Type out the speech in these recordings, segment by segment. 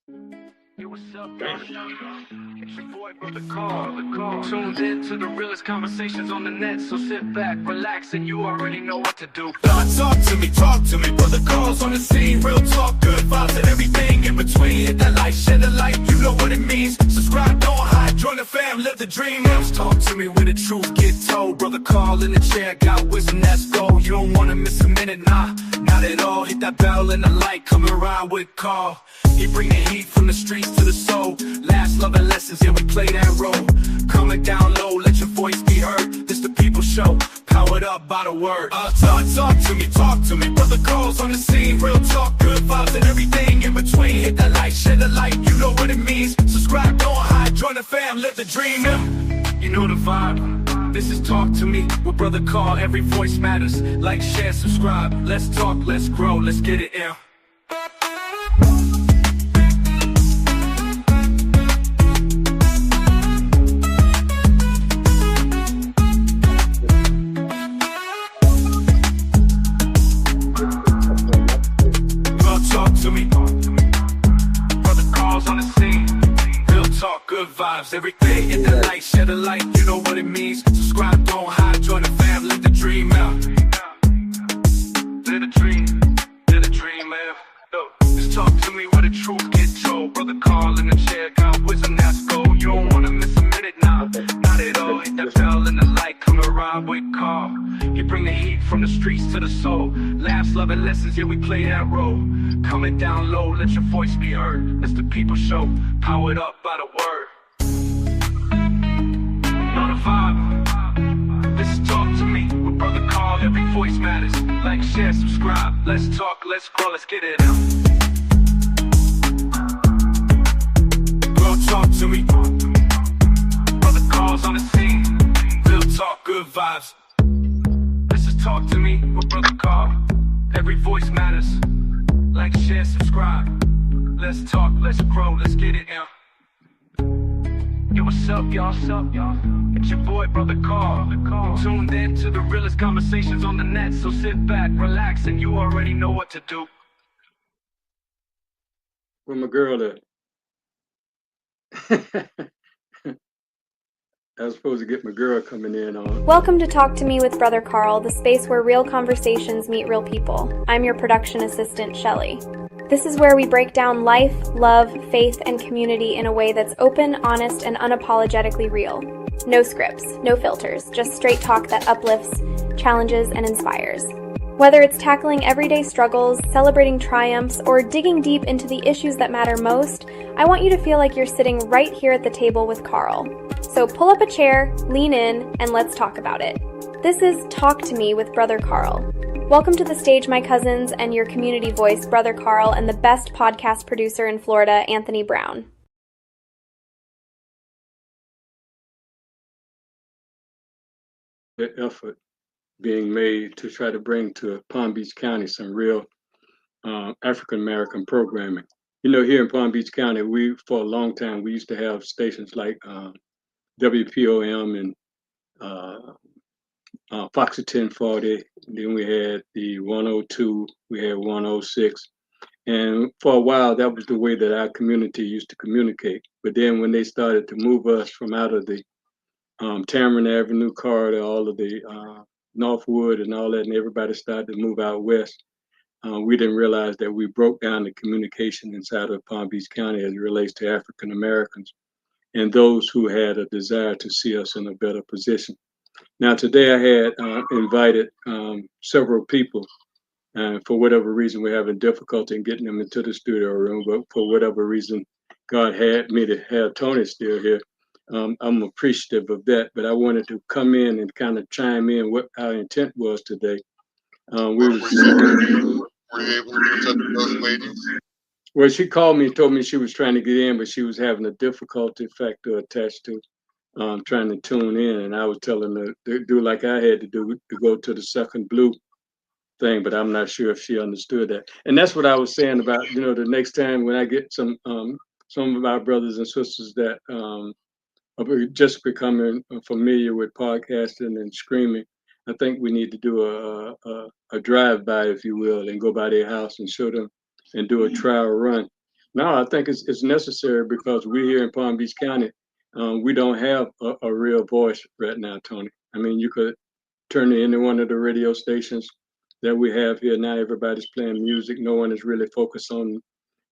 Yo, what's up, y'all? It's your boy, Brother Call. Tuned in to the realest conversations on the net. So sit back, relax, and you already know what to do. Talk to me, Brother Call's on the scene. Real talk, good vibes and everything in between. Hit that like, share the light, you know what it means. Subscribe, don't hide, join the fam, live the dream. Just talk to me when the truth get told. Brother Call in the chair, got wisdom, that's gold. You don't wanna miss a minute, nah, not at all. Hit that bell and the light, coming around with Call. He bring the heat from the streets to the soul. Last love and lessons, yeah, we play that role. Coming down low, let your voice be heard. This the people show, powered up by the word. Talk to me, Brother Call's on the scene. Real talk, good vibes and everything in between. Hit that like, share the light, you know what it means. Subscribe, don't hide, join the fam, live the dream. You know the vibe, this is Talk to Me with Brother Call. Every voice matters, like, share, subscribe. Let's talk, let's grow, let's get it in. Good vibes, everything in the light, share the light, you know what it means. Subscribe, don't hide, join the fam, let the dream out. Let the dream live. Just talk to me where the truth gets told. Brother Call in the chair, got wisdom, that's gold. You don't wanna miss a minute now, not at all. Hit that bell and the light, come around with Call. You bring the heat from the streets to the soul. Laughs, love, and lessons, yeah, we play that role. Coming down low, let your voice be heard. It's the people show, powered up by the word. Know the vibe. This is Talk to Me with Brother Call. Every voice matters. Like, share, subscribe. Let's talk, let's grow, let's get it out. Bro, talk to me. Brother Call's on the scene. Real talk, good vibes. This is Talk to Me with Brother Call. Every voice matters. Like, share, subscribe. Let's talk, let's grow, let's get it in. Yo, what's up, y'all? It's your boy, Brother Call. Tuned in to the realest conversations on the net. So sit back, relax, and you already know what to do. Where my girl at? I was supposed to get my girl coming in on. Welcome to Talk to Me with Brother Carl, the space where real conversations meet real people. I'm your production assistant, Shelly. This is where we break down life, love, faith, and community in a way that's open, honest, and unapologetically real. No scripts, no filters, just straight talk that uplifts, challenges, and inspires. Whether it's tackling everyday struggles, celebrating triumphs, or digging deep into the issues that matter most, I want you to feel like you're sitting right here at the table with Carl. So pull up a chair, lean in, and let's talk about it. This is Talk to Me with Brother Carl. Welcome to the stage, my cousins, and your community voice, Brother Carl, and the best podcast producer in Florida, Anthony Brown. The effort being made to try to bring to Palm Beach County some real African-American programming. You know, here in Palm Beach County, for a long time, we used to have stations like WPOM and Fox at 1040. Then we had the 102, we had 106. And for a while, that was the way that our community used to communicate. But then when they started to move us from out of the Tamarind Avenue corridor, all of the Northwood and all that, and everybody started to move out west, we didn't realize that we broke down the communication inside of Palm Beach County as it relates to African Americans and those who had a desire to see us in a better position. Now, today I had invited several people. For whatever reason, we're having difficulty in getting them into the studio room, but for whatever reason, God had me to have Tony still here. I'm appreciative of that, but I wanted to come in and kind of chime in what our intent was today. Were you able to touch those ladies? Well, she called me and told me she was trying to get in, but she was having a difficulty factor attached to trying to tune in. And I was telling her to do like I had to do, to go to the second blue thing, but I'm not sure if she understood that. And that's what I was saying about, you know, the next time when I get some of our brothers and sisters that are just becoming familiar with podcasting and streaming, I think we need to do a drive-by, if you will, and go by their house and show them and do a trial run No, I think it's necessary because we here in Palm Beach County, we don't have a real voice right now, Tony. I mean, you could turn to any one of the radio stations that we have here now. Everybody's playing music. No one is really focused on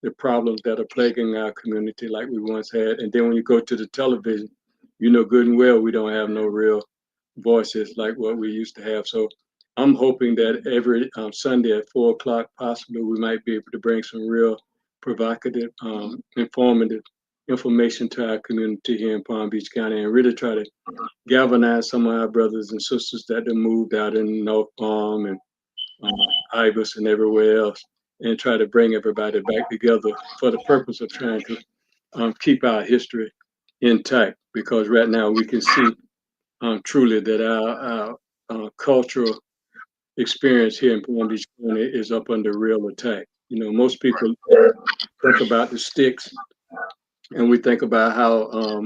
the problems that are plaguing our community like we once had. And then when you go to the television, you know good and well we don't have no real voices like what we used to have. So I'm hoping that every Sunday at 4 o'clock, possibly, we might be able to bring some real provocative, informative information to our community here in Palm Beach County and really try to galvanize some of our brothers and sisters that have moved out in North Palm and Ibis and everywhere else, and try to bring everybody back together for the purpose of trying to keep our history intact. Because right now we can see truly that our cultural experience here in Palm Beach County is up under real attack. You know, most people think about the sticks, and we think about how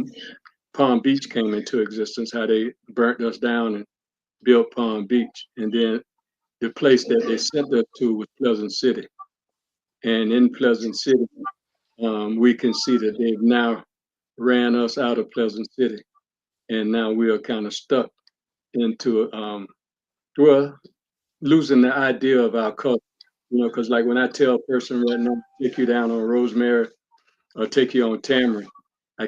Palm Beach came into existence, how they burnt us down and built Palm Beach, and then the place that they sent us to was Pleasant City. And in Pleasant City, we can see that they've now ran us out of Pleasant City, and now we are kind of stuck into well, losing the idea of our culture. You know, because like when I tell a person right now, take you down on Rosemary or take you on Tamarind, I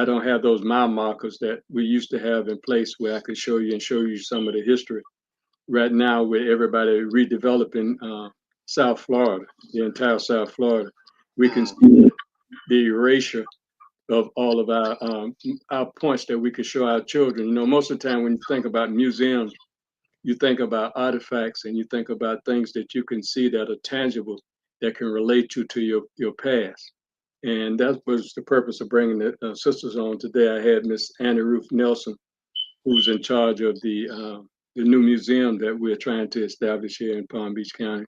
don't have those mile markers that we used to have in place where I could show you and show you some of the history. Right now, with everybody redeveloping South Florida, the entire South Florida, we can see the erasure of all of our points that we could show our children. You know, most of the time when you think about museums, you think about artifacts and you think about things that you can see that are tangible, that can relate you to your past. And that was the purpose of bringing the sisters on today. I had Miss Annie Ruth Nelson, who's in charge of the new museum that we're trying to establish here in Palm Beach County.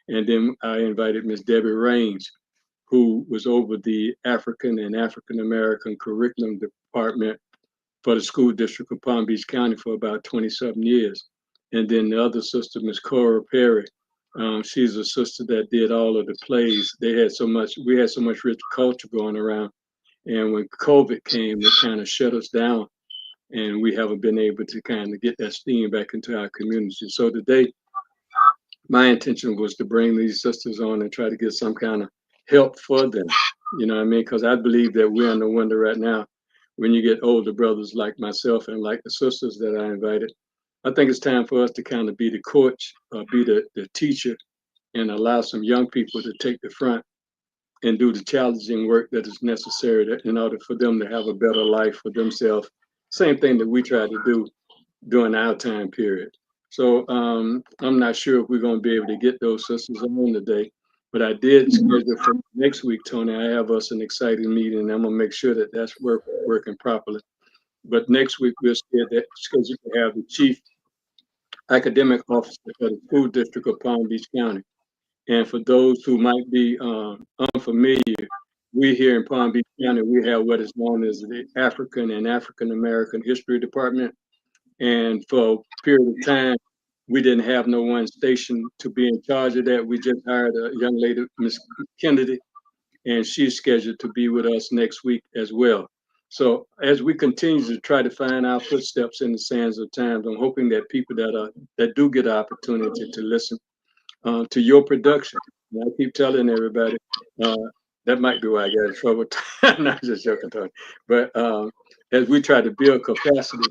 And then I invited Miss Debby Raing, who was over the African and African American curriculum department for the school district of Palm Beach County for about 27 years. And then the other sister, Miss Cora Perry, she's a sister that did all of the plays. We had so much rich culture going around. And when COVID came, it kind of shut us down. And we haven't been able to kind of get that steam back into our community. So today, my intention was to bring these sisters on and try to get some kind of help for them. You know what I mean? Because I believe that we're in the window right now. When you get older brothers like myself and like the sisters that I invited, I think it's time for us to kind of be the coach, be the teacher, and allow some young people to take the front and do the challenging work that is necessary in order for them to have a better life for themselves. Same thing that we try to do during our time period. So I'm not sure if we're going to be able to get those sisters on today, but I did schedule for next week, Tony. I have us an exciting meeting, and I'm going to make sure that that's working properly. But next week, we're scheduled to have the chief academic officer for the school district of Palm Beach County. And for those who might be unfamiliar, we here in Palm Beach County, we have what is known as the African and African American History Department. And for a period of time, we didn't have no one station to be in charge of that. We just hired a young lady, Miss Kennedy, and she's scheduled to be with us next week as well. So as we continue to try to find our footsteps in the sands of times, I'm hoping that people that do get an opportunity to listen to your production. And I keep telling everybody that might be why I got in trouble. Not just joking, Tony. But as we try to build capacity,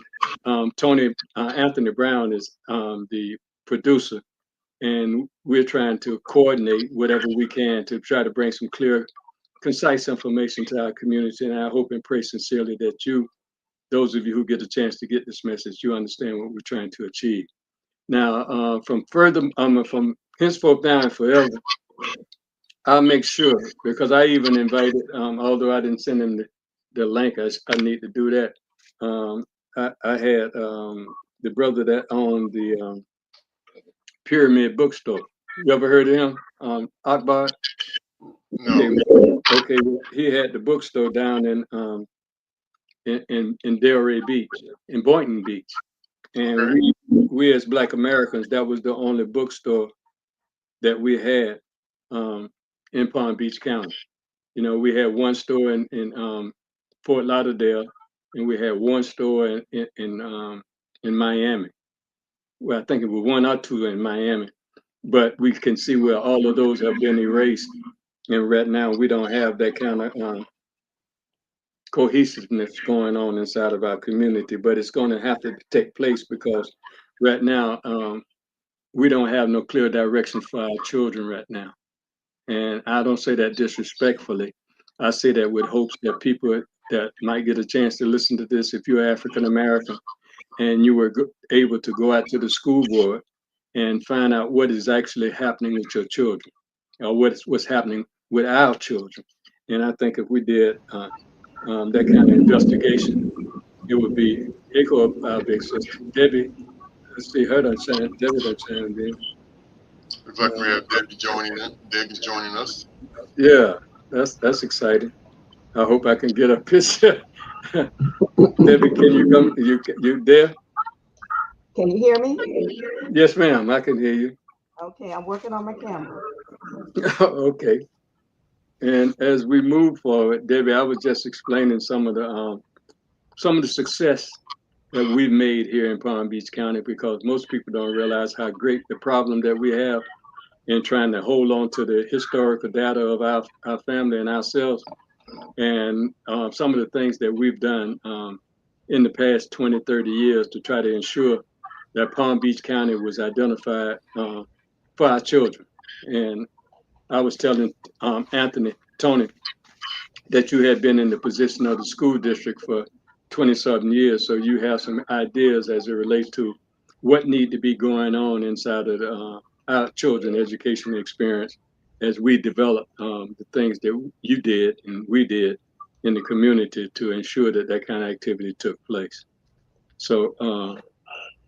Tony Anthony Brown is the producer, and we're trying to coordinate whatever we can to try to bring some clear, concise information to our community. And I hope and pray sincerely that those of you who get a chance to get this message, you understand what we're trying to achieve. Now, from henceforth down and forever, I'll make sure, because I even invited, although I didn't send him the link, I need to do that. I had the brother that owned the Pyramid Bookstore. You ever heard of him? Akbar? No. Okay, well, he had the bookstore down in Delray Beach, in Boynton Beach. And Okay. we as Black Americans, that was the only bookstore that we had in Palm Beach County. You know, we had one store in Fort Lauderdale, and we had one store in Miami. Well, I think it was one or two in Miami, but we can see where all of those have been erased. And right now, we don't have that kind of cohesiveness going on inside of our community, but it's going to have to take place because right now, we don't have no clear direction for our children right now. And I don't say that disrespectfully. I say that with hopes that people that might get a chance to listen to this, if you're African American and you were able to go out to the school board and find out what is actually happening with your children or what's happening with our children. And I think if we did that kind of investigation, it would be, here go our big sister, Debbie. Let's see, her done chime, Debbie done chimed in. Looks like we have Debbie joining in. Debbie's joining us. Yeah, that's exciting. I hope I can get a picture. Debbie, can you come? You there? Can you hear me? Yes, ma'am. I can hear you. Okay, I'm working on my camera. Okay. And as we move forward, Debbie, I was just explaining some of the success that we've made here in Palm Beach County because most people don't realize how great the problem that we have in trying to hold on to the historical data of our family and ourselves and some of the things that we've done in the past 20, 30 years to try to ensure that Palm Beach County was identified for our children. And I was telling Tony, that you had been in the position of the school district for 20 something years. So you have some ideas as it relates to what need to be going on inside of our children education experience as we develop the things that you did and we did in the community to ensure that that kind of activity took place. So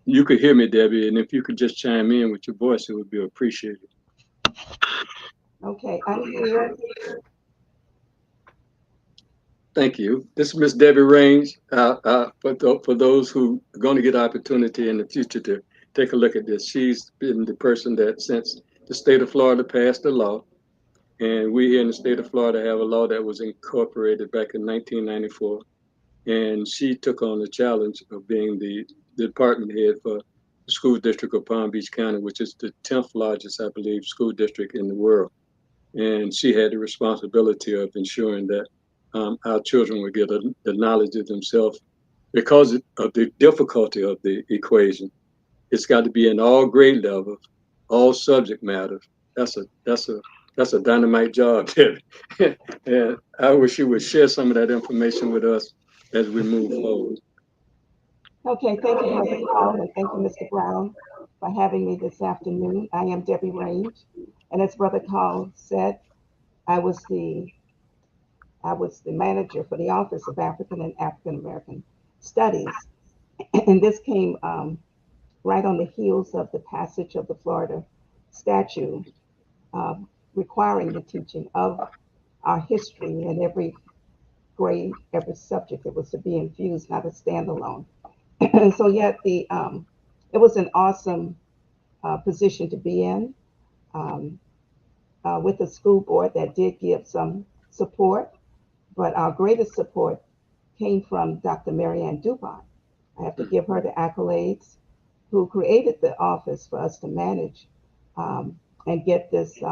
you could hear me, Debbie, and if you could just chime in with your voice, it would be appreciated. Okay, I'm here. Thank you. This is Miss Debby Raing. For those who are going to get opportunity in the future to take a look at this, she's been the person that since the state of Florida passed the law, and we here in the state of Florida have a law that was incorporated back in 1994, and she took on the challenge of being the department head for the school district of Palm Beach County, which is the 10th largest, I believe, school district in the world. And she had the responsibility of ensuring that our children would get the knowledge of themselves because of the difficulty of the equation. It's got to be in all grade levels, all subject matters. That's a dynamite job, Debbie. And I wish you would share some of that information with us as we move forward. Okay, thank you, Brother Carl, and thank you, Mr. Brown, for having me this afternoon. I am Debbie Raing, and as Brother Carl said, I was the I was the manager for the Office of African and African American Studies, and this came right on the heels of the passage of the Florida statute uh, requiring the teaching of our history in every grade, every subject. It was to be infused, not a standalone. And so, yet it was an awesome position to be in um, with a school board that did give some support, but our greatest support came from Dr. Marianne Dupont. I have to give her the accolades, who created the office for us to manage and get this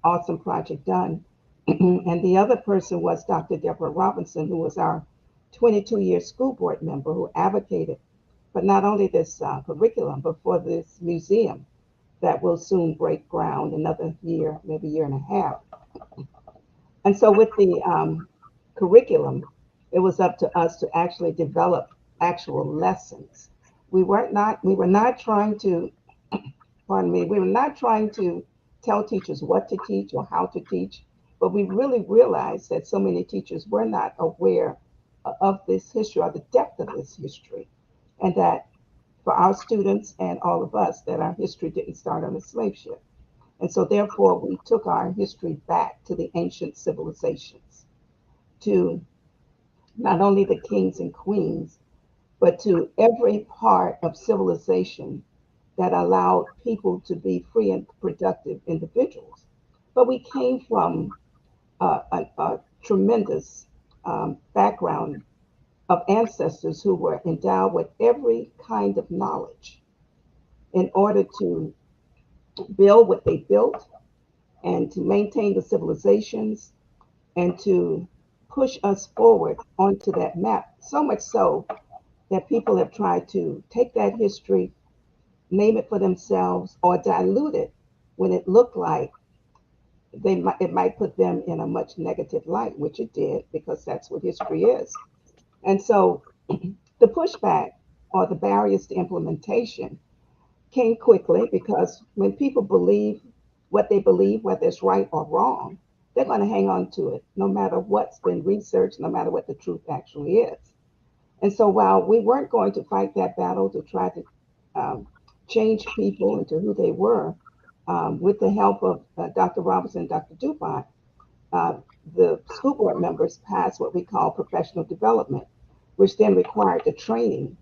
awesome project done. And the other person was Dr. Deborah Robinson, who was our 22-year school board member who advocated for not only this curriculum, but for this museum that will soon break ground another year, maybe year and a half. And so with the curriculum, it was up to us to actually develop actual lessons. We were not trying to, pardon me, we were not trying to tell teachers what to teach or how to teach, but we really realized that so many teachers were not aware of this history or the depth of this history, and that for our students and all of us, that our history didn't start on a slave ship. And so therefore we took our history back to the ancient civilizations, to not only the kings and queens, but to every part of civilization that allowed people to be free and productive individuals. But we came from a tremendous background of ancestors who were endowed with every kind of knowledge in order to build what they built and to maintain the civilizations and to push us forward onto that map. So much so that people have tried to take that history, name it for themselves, or dilute it when it looked like it might put them in a much negative light, which it did, because that's what history is. And so the pushback or the barriers to implementation came quickly because when people believe what they believe, whether it's right or wrong, they're going to hang on to it no matter what's been researched, no matter what the truth actually is. And so while we weren't going to fight that battle to try to change people into who they were, with the help of Dr. Robinson and Dr. DuPont, uh, the school board members passed what we call professional development, which then required the training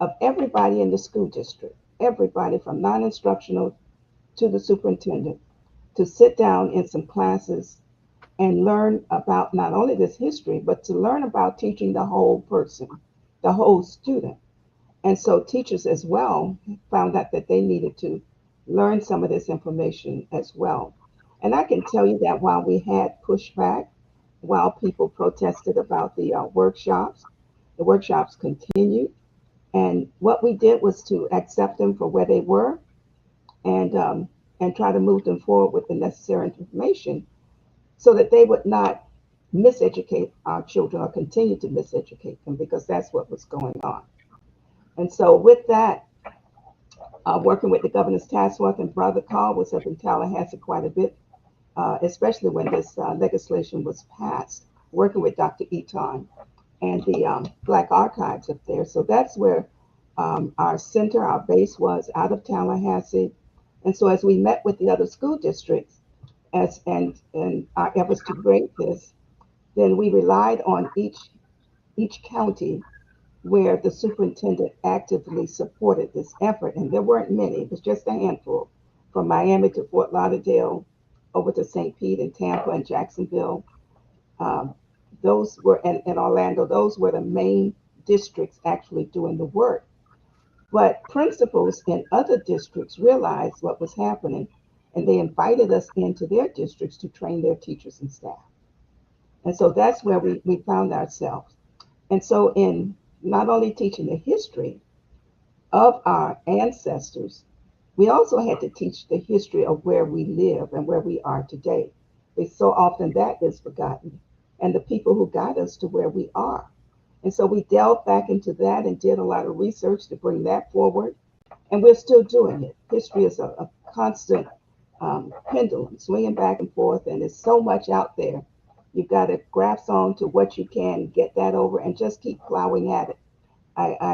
of everybody in the school district, everybody from non-instructional to the superintendent, to sit down in some classes and learn about not only this history, but to learn about teaching the whole person, the whole student. And so teachers as well found out that they needed to learn some of this information as well. And I can tell you that while we had pushback, while people protested about the workshops continued. And what we did was to accept them for where they were and and try to move them forward with the necessary information so that they would not miseducate our children or continue to miseducate them because that's what was going on. And so with that, working with the governor's task force and Brother Carl was up in Tallahassee quite a bit, especially when this legislation was passed, working with Dr. Eaton and the Black Archives up there. So that's where our center, our base was out of Tallahassee. And so as we met with the other school districts and our efforts to break this, then we relied on each county where the superintendent actively supported this effort. And there weren't many, it was just a handful, from Miami to Fort Lauderdale, over to St. Pete and Tampa and Jacksonville. Um, those were, and Orlando, those were the main districts actually doing the work. But principals in other districts realized what was happening and they invited us into their districts to train their teachers and staff. And so that's where we found ourselves. And so, in not only teaching the history of our ancestors, we also had to teach the history of where we live and where we are today. Because so often that is forgotten, and the people who got us to where we are. And so we delved back into that and did a lot of research to bring that forward. And we're still doing it. History is a constant pendulum, swinging back and forth, and there's so much out there. You've got to grasp on to what you can, get that over, and just keep plowing at it.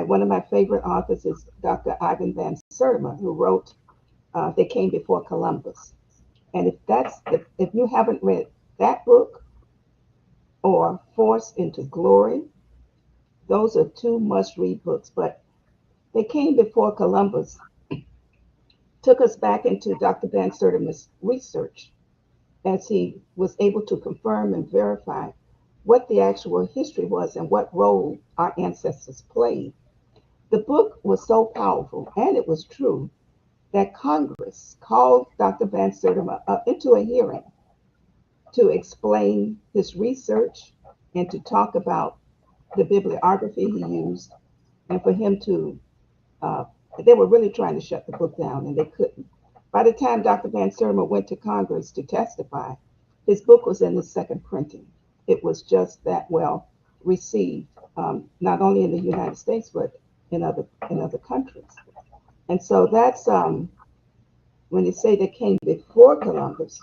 One of my favorite authors is Dr. Ivan Van Sertima, who wrote "They Came Before Columbus." And if you haven't read that book or "Forced into Glory," those are two must-read books. But "They Came Before Columbus" took us back into Dr. Van Sertima's research as he was able to confirm and verify what the actual history was and what role our ancestors played. The book was so powerful and it was true that Congress called Dr. Van Sertima up into a hearing to explain his research and to talk about the bibliography he used and for him to, uh, they were really trying to shut the book down and they couldn't. By the time Dr. Van Sertima went to Congress to testify, his book was in the second printing. It was just that well received, not only in the United States, but in other countries. And so that's when they say they came before Columbus,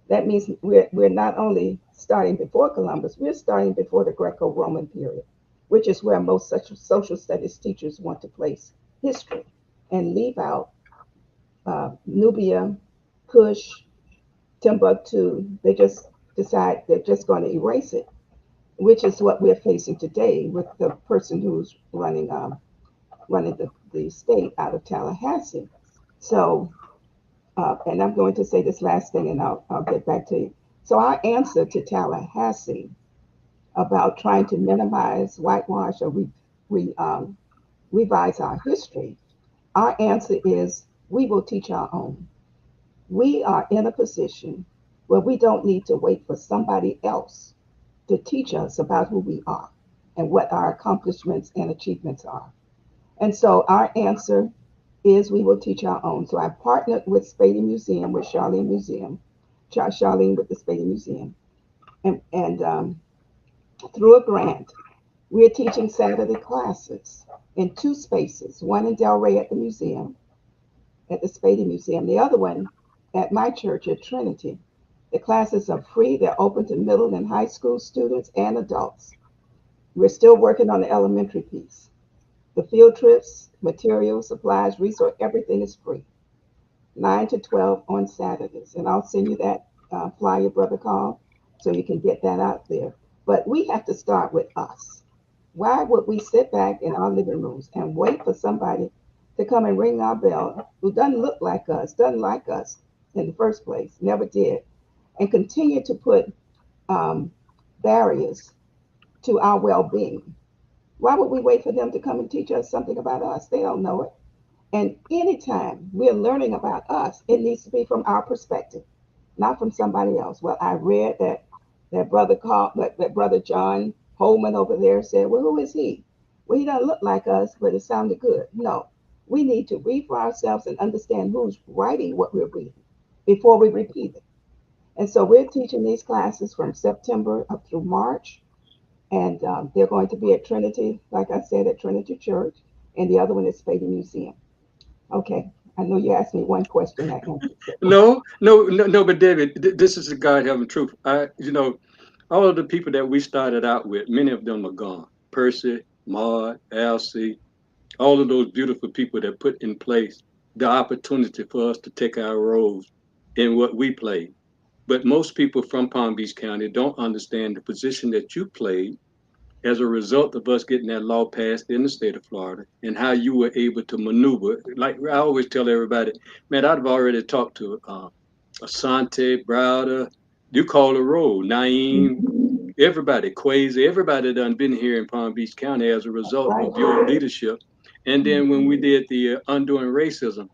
that means we're not only starting before Columbus, we're starting before the Greco-Roman period, which is where most such social studies teachers want to place history and leave out Nubia, Kush, Timbuktu. They just decide they're just going to erase it, which is what we're facing today with the person who's running the state out of Tallahassee. So, and I'm going to say this last thing, and I'll get back to you. So our answer to Tallahassee about trying to minimize, whitewash, or revise our history, our answer is we will teach our own. We are in a position where we don't need to wait for somebody else to teach us about who we are and what our accomplishments and achievements are. And so our answer is we will teach our own. So I partnered with Spady Museum, with Charlene Museum, Charlene with the Spady Museum, and through a grant, we're teaching Saturday classes in two spaces, one in Delray at the museum, at the Spady Museum, the other one at my church at Trinity. The classes are free. They're open to middle and high school students and adults. We're still working on the elementary piece. The field trips, materials, supplies, resource, everything is free. 9 to 12 on Saturdays. And I'll send you that flyer, Brother Carl, so you can get that out there. But we have to start with us. Why would we sit back in our living rooms and wait for somebody to come and ring our bell who doesn't look like us, doesn't like us in the first place, never did, and continue to put um, barriers to our well-being? Why would we wait for them to come and teach us something about us? They don't know it. And anytime we're learning about us, it needs to be from our perspective, not from somebody else. Well, I read that brother John Holman over there said, well, who is he? Well, he doesn't look like us, but it sounded good. No, we need to read for ourselves and understand who's writing what we're reading before we repeat it. And so we're teaching these classes from September up through March. And they're going to be at Trinity, like I said, at Trinity Church. And the other one is Spady Museum. Okay, I know you asked me one question. I answered it. No, but David, this is the God having truth. All of the people that we started out with, many of them are gone. Percy, Maud, Elsie, all of those beautiful people that put in place the opportunity for us to take our roles in what we played. But most people from Palm Beach County don't understand the position that you played as a result of us getting that law passed in the state of Florida and how you were able to maneuver. Like I always tell everybody, man, I've already talked to Asante, Browder, you call the roll, Naeem, everybody, Quasi, everybody done been here in Palm Beach County as a result Right. of your leadership. And then when we did the undoing racism.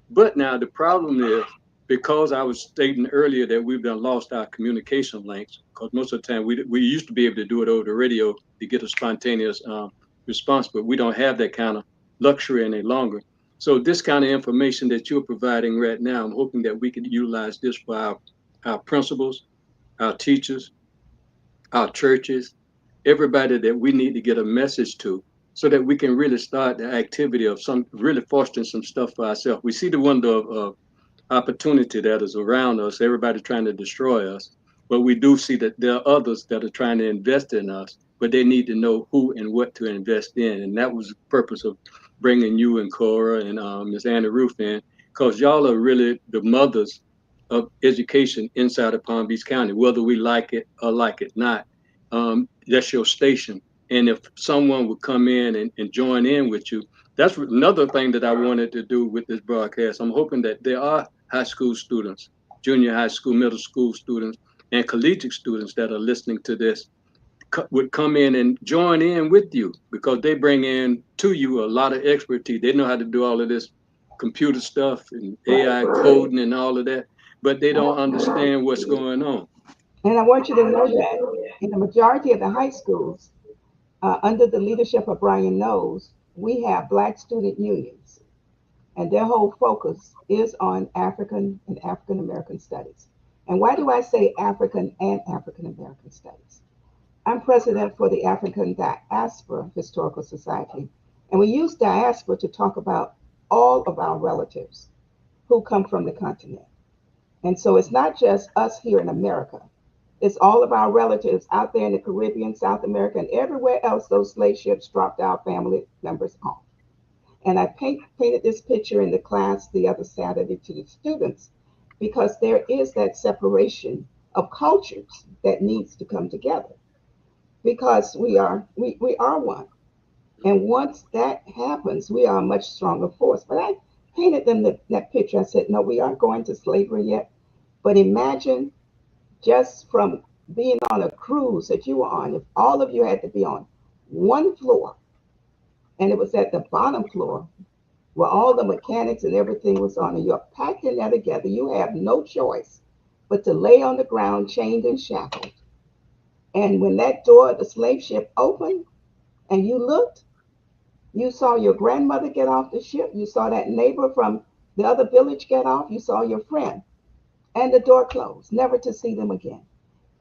But now the problem is, because I was stating earlier that we've done lost our communication links, because most of the time we used to be able to do it over the radio to get a spontaneous response, but we don't have that kind of luxury any longer. So this kind of information that you're providing right now, I'm hoping that we can utilize this for our principals, our teachers, our churches, everybody that we need to get a message to so that we can really start the activity of some really fostering some stuff for ourselves. We see the window of opportunity that is around us, everybody trying to destroy us. But we do see that there are others that are trying to invest in us, but they need to know who and what to invest in. And that was the purpose of bringing you and Cora and Ms. Annie Ruth in, because y'all are really the mothers of education inside of Palm Beach County, whether we like it or like it not. That's your station. And if someone would come in and join in with you, that's another thing that I wanted to do with this broadcast. I'm hoping that there are high school students, junior high school, middle school students, and collegiate students that are listening to this would come in and join in with you, because they bring in to you a lot of expertise. They know how to do all of this computer stuff and AI coding and all of that, but they don't understand what's going on. And I want you to know that in the majority of the high schools, under the leadership of Brian Knowles, we have Black student unions, and their whole focus is on African and African American studies. And why do I say African and African American studies? I'm president for the African Diaspora Historical Society, and we use diaspora to talk about all of our relatives who come from the continent. And so it's not just us here in America. It's all of our relatives out there in the Caribbean, South America, and everywhere else those slave ships dropped our family members off. And I painted this picture in the class the other Saturday to the students because there is that separation of cultures that needs to come together because we are one. And once that happens, we are a much stronger force. But I painted them that picture. I said, no, we aren't going to slavery yet. But imagine just from being on a cruise that you were on, if all of you had to be on one floor, and it was at the bottom floor where all the mechanics and everything was on, and you're packed in there together, you have no choice but to lay on the ground, chained and shackled. And when that door of the slave ship opened and you looked, you saw your grandmother get off the ship, you saw that neighbor from the other village get off, you saw your friend, and the door closed, never to see them again.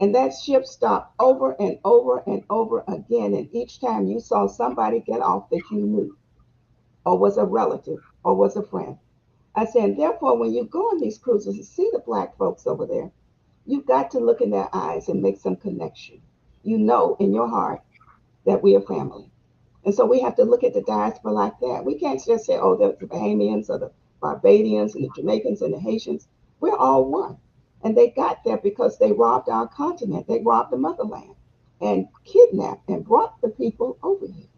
And that ship stopped over and over and over again. And each time you saw somebody get off that you knew, or was a relative, or was a friend. I said, and therefore, when you go on these cruises and see the black folks over there, you've got to look in their eyes and make some connection. You know in your heart that we are family. And so we have to look at the diaspora like that. We can't just say, oh, the Bahamians or the Barbadians and the Jamaicans and the Haitians. We're all one. And they got there because they robbed our continent. They robbed the motherland and kidnapped and brought the people over here.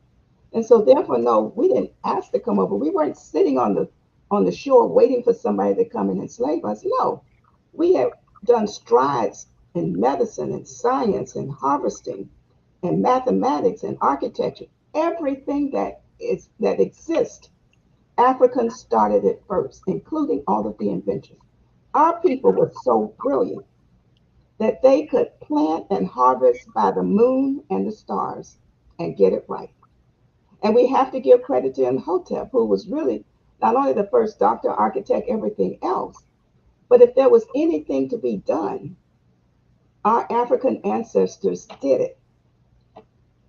And so therefore, no, we didn't ask to come over. We weren't sitting on the shore waiting for somebody to come and enslave us. No, we have done strides in medicine and science and harvesting and mathematics and architecture. Everything that exists, Africans started it first, including all of the inventions. Our people were so brilliant that they could plant and harvest by the moon and the stars and get it right. And we have to give credit to Imhotep, who was really not only the first doctor, architect, everything else, but if there was anything to be done, our African ancestors did it.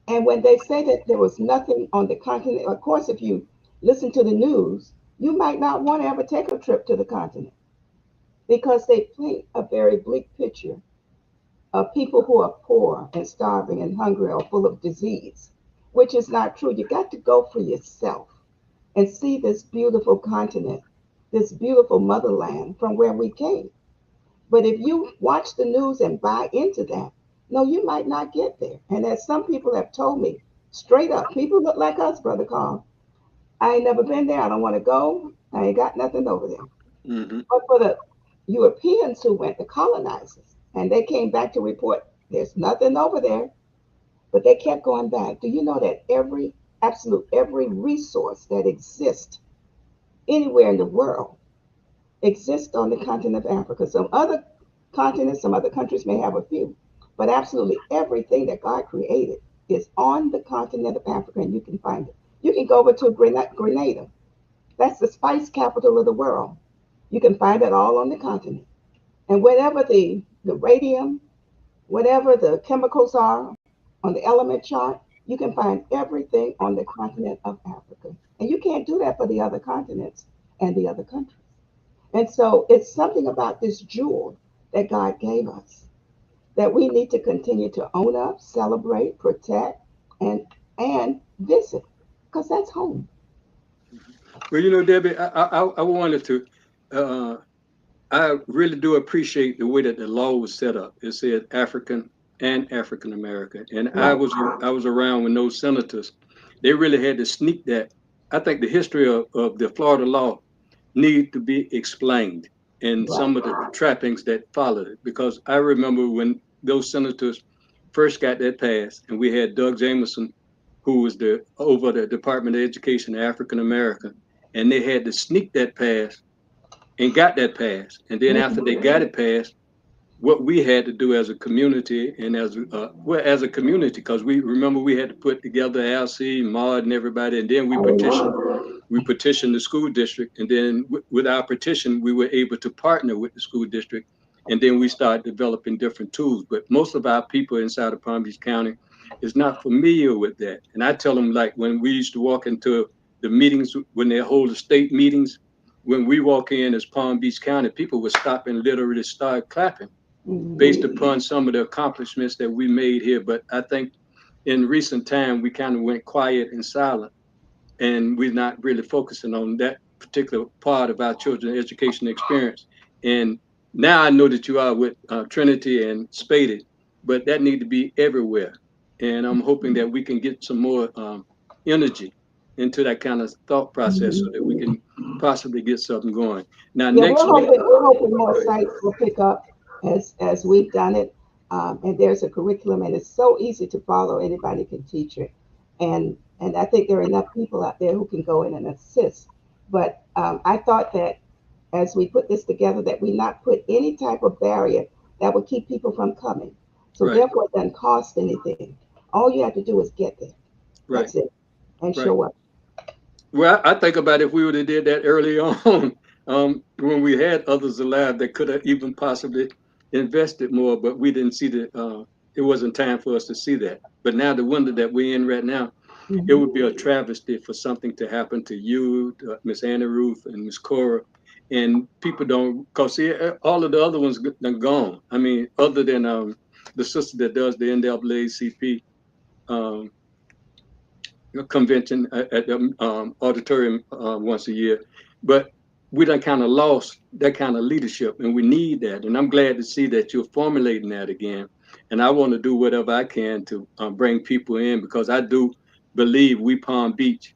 And when they say that there was nothing on the continent, of course, if you listen to the news, you might not want to ever take a trip to the continent because they paint a very bleak picture of people who are poor and starving and hungry or full of disease, which is not true. You got to go for yourself and see this beautiful continent, this beautiful motherland from where we came. But if you watch the news and buy into that, no, you might not get there. And as some people have told me straight up, people look like us, Brother Carl. I ain't never been there. I don't want to go. I ain't got nothing over there. Mm-hmm. But for the Europeans who went, the colonizers, and they came back to report there's nothing over there, but they kept going back. Do you know that every resource that exists anywhere in the world exists on the continent of Africa? Some other continents, some other countries may have a few, but absolutely everything that God created is on the continent of Africa, and you can find it. You can go over to Grenada. That's the spice capital of the world. You can find it all on the continent. And whatever the radium, whatever the chemicals are on the element chart, you can find everything on the continent of Africa. And you can't do that for the other continents and the other countries. And so it's something about this jewel that God gave us that we need to continue to own up, celebrate, protect, and visit, because that's home. Well, you know, Debbie, I wanted to. I really do appreciate the way that the law was set up. It said African and African American, and I Right. was around when those senators, they really had to sneak that. I think the history of the Florida law need to be explained and Right. some of the trappings that followed it. Because I remember when those senators first got that passed, and we had Doug Jameson, who was the over the Department of Education, African American, and they had to sneak that pass and got that passed. And then after they got it passed, what we had to do as a community and as a community, because we remember we had to put together LC, Maud, and everybody, and then we petitioned the school district, and then with our petition, we were able to partner with the school district, and then we started developing different tools. But most of our people inside of Palm Beach County is not familiar with that. And I tell them, like when we used to walk into the meetings, when they hold the state meetings, when we walk in as Palm Beach County, people would stop and literally start clapping based Mhm. upon some of the accomplishments that we made here. But I think in recent time, we kind of went quiet and silent, and we're not really focusing on that particular part of our children's education experience. And now I know that you are with Trinity and Spaded, but that need to be everywhere. And I'm hoping that we can get some more energy into that kind of thought process so that we Mhm. can possibly get something going. Now, Yeah, next week, we're hoping more sites will pick up as we've done it. and there's a curriculum, and it's so easy to follow. Anybody can teach it, and I think there are enough people out there who can go in and assist. But I thought that as we put this together, that we not put any type of barrier that would keep people from coming. So Right, therefore, it doesn't cost anything. All you have to do is get there. right, That's it, and right. show up. Well, I think about if we would have did that early on, when we had others alive that could have even possibly invested more, but we didn't see that. It wasn't time for us to see that. But now the window that we're in right now, it Mhm. would be a travesty for something to happen to you, Miss Anna Ruth, and Miss Cora, and people don't. Cause see, all of the other ones are gone. I mean, other than the sister that does the NAACP um, convention at the auditorium once a year, but we done kind of lost that kind of leadership, and we need that. And I'm glad to see that you're formulating that again. And I want to do whatever I can to bring people in, because I do believe we Palm Beach,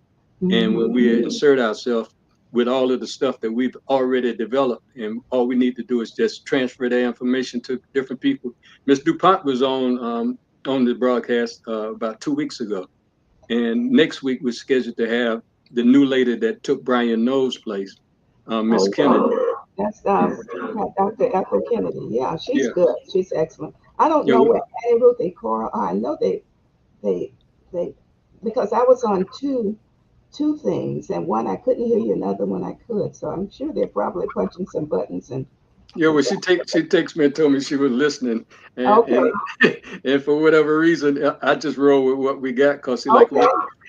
and when we insert ourselves with all of the stuff that we've already developed, and all we need to do is just transfer that information to different people. Miss DuPont was on the broadcast about 2 weeks ago, and next week we're scheduled to have the new lady that took Brian No's place, Miss Oh, Kennedy. that's Dr. Ethel Kennedy. Yeah, she's Yeah, good. She's excellent. I don't yeah, know where Annie Ruth and Cora are. I know they they because I was on two things, and one I couldn't hear you, another one I could. So I'm sure they're probably punching some buttons and yeah. Well, she takes me and told me she was listening, and okay, and for whatever reason, I just roll with what we got, because see, like okay,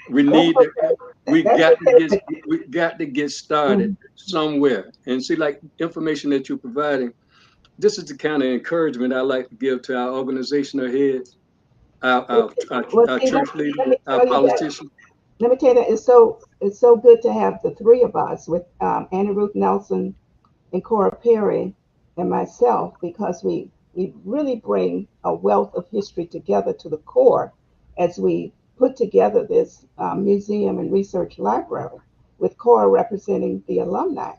we that's need to, okay. we That's got to okay. get we got to get started Mhm. somewhere, and see, like information that you're providing. This is the kind of encouragement I like to give to our organizational heads, Well, our see, church leaders, let me our tell you that. politicians. Let me tell you that it's so good to have the three of us with Annie Ruth Nelson and Cora Perry and myself, because we really bring a wealth of history together to the core as we put together this museum and research library, with Cora representing the alumni.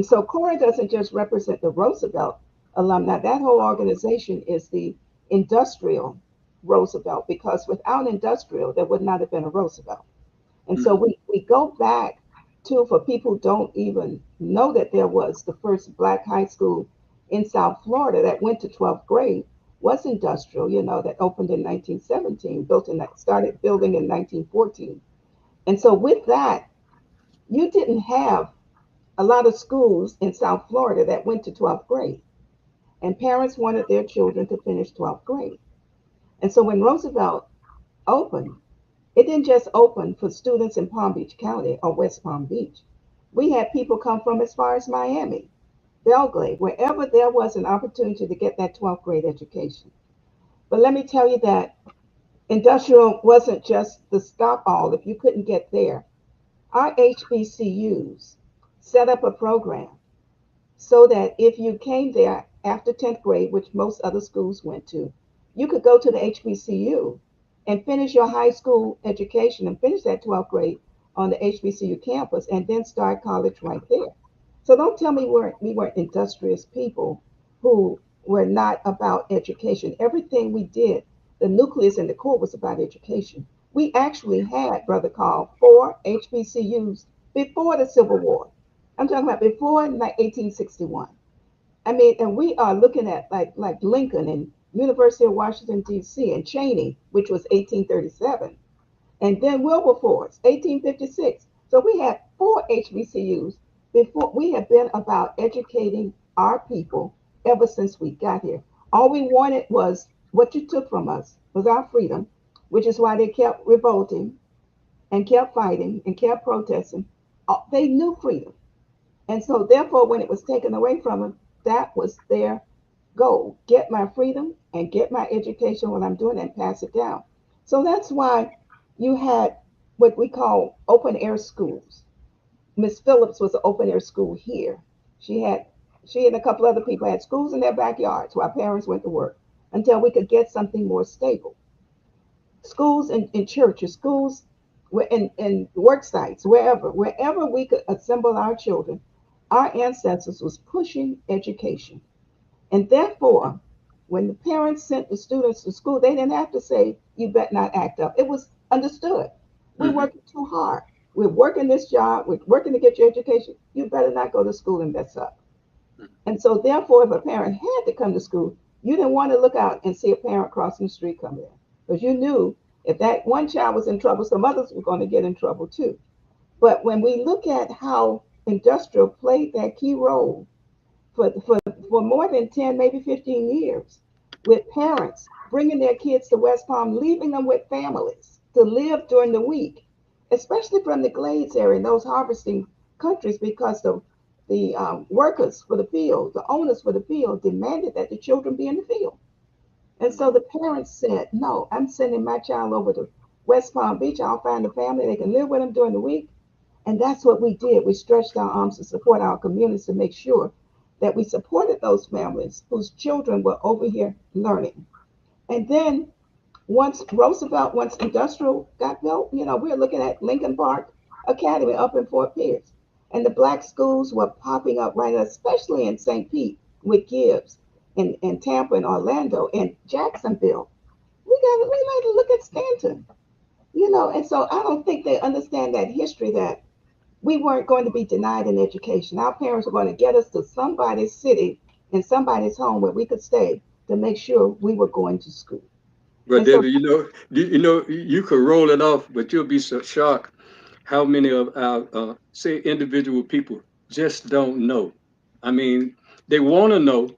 So Cora doesn't just represent the Roosevelt alumni. That whole organization is the industrial Roosevelt, because without industrial, there would not have been a Roosevelt. And so Mhm. we go back to, for people who don't even know, that there was the first black high school in South Florida that went to 12th grade, was industrial, that opened in 1917, started building in 1914. And so with that, you didn't have a lot of schools in South Florida that went to 12th grade. And parents wanted their children to finish 12th grade. And so when Roosevelt opened, it didn't just open for students in Palm Beach County or West Palm Beach. We had people come from as far as Miami, Belgrade, wherever there was an opportunity to get that 12th grade education. But let me tell you that industrial wasn't just the stop all if you couldn't get there. Our HBCUs set up a program so that if you came there after 10th grade, which most other schools went to, you could go to the HBCU and finish your high school education and finish that 12th grade on the HBCU campus and then start college right there. So don't tell me we were industrious people who were not about education. Everything we did, the nucleus and the core, was about education. We actually had, Brother Carl, 4 HBCUs before the Civil War. I'm talking about before 1861. I mean, and we are looking at like Lincoln and University of Washington D.C. and Cheney, which was 1837, and then Wilberforce, 1856. So we had 4 HBCUs before. We have been about educating our people ever since we got here. All we wanted was what you took from us was our freedom, which is why they kept revolting and kept fighting and kept protesting. They knew freedom. And so, therefore, when it was taken away from them, that was their goal: get my freedom and get my education while I'm doing it and pass it down. So that's why you had what we call open air schools. Miss Phillips was an open air school here. She had she and a couple other people had schools in their backyards while parents went to work until we could get something more stable. Schools in churches, schools in work sites, wherever we could assemble our children, our ancestors was pushing education. And therefore, when the parents sent the students to school, they didn't have to say, you better not act up. It was understood. We're Mhm. working too hard. We're working this job. We're working to get your education. You better not go to school and mess up. And so, therefore, if a parent had to come to school, you didn't want to look out and see a parent crossing the street come in because you knew if that one child was in trouble, some others were going to get in trouble too. But when we look at how industrial played that key role for more than 10, maybe 15 years, with parents bringing their kids to West Palm, leaving them with families to live during the week, especially from the Glades area and those harvesting countries, because the workers for the field, the owners for the field, demanded that the children be in the field. And so the parents said, no, I'm sending my child over to West Palm Beach. I'll find a family. They can live with them during the week. And that's what we did. We stretched our arms to support our communities to make sure that we supported those families whose children were over here learning. And then once industrial got built, we're looking at Lincoln Park Academy up in Fort Pierce. And the black schools were popping up right now, especially in St. Pete with Gibbs and Tampa and Orlando and Jacksonville. We like to look at Stanton, and so I don't think they understand that history that we weren't going to be denied an education. Our parents were going to get us to somebody's city and somebody's home where we could stay to make sure we were going to school. But And so, Debbie, you could roll it off, but you'll be so shocked how many of our, say, individual people just don't know. I mean, they want to know,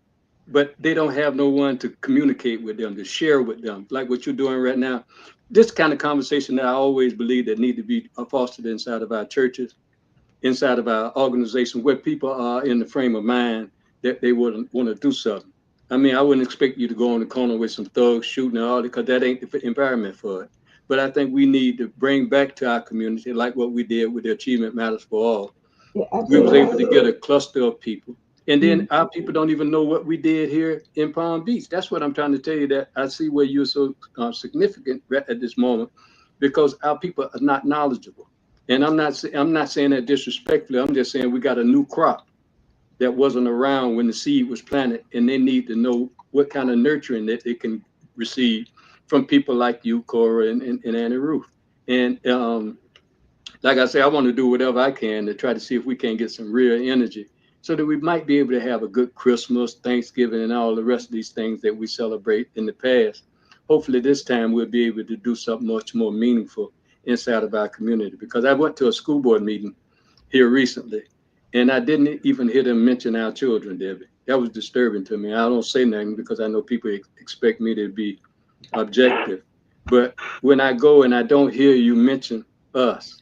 but they don't have no one to communicate with them, to share with them, like what you're doing right now. This kind of conversation that I always believe that need to be fostered inside of our churches, inside of our organization, where people are in the frame of mind that they would want to do something. I mean, I wouldn't expect you to go on the corner with some thugs shooting and all that, because that ain't the environment for it. But I think we need to bring back to our community, like what we did with the Achievement Matters for All. yeah, We was absolutely. able to get a cluster of people. And then Mhm. our people don't even know what we did here in Palm Beach. That's what I'm trying to tell you, that I see where you're so significant at this moment, because our people are not knowledgeable. And I'm not saying that disrespectfully. I'm just saying we got a new crop that wasn't around when the seed was planted, and they need to know what kind of nurturing that they can receive from people like you, Cora, and Annie Ruth. And like I say, I want to do whatever I can to try to see if we can get some real energy so that we might be able to have a good Christmas, Thanksgiving, and all the rest of these things that we celebrate in the past. Hopefully, this time we'll be able to do something much more meaningful inside of our community. Because I went to a school board meeting here recently, and I didn't even hear them mention our children, Debbie. That was disturbing to me. I don't say nothing because I know people expect me to be objective. But when I go and I don't hear you mention us,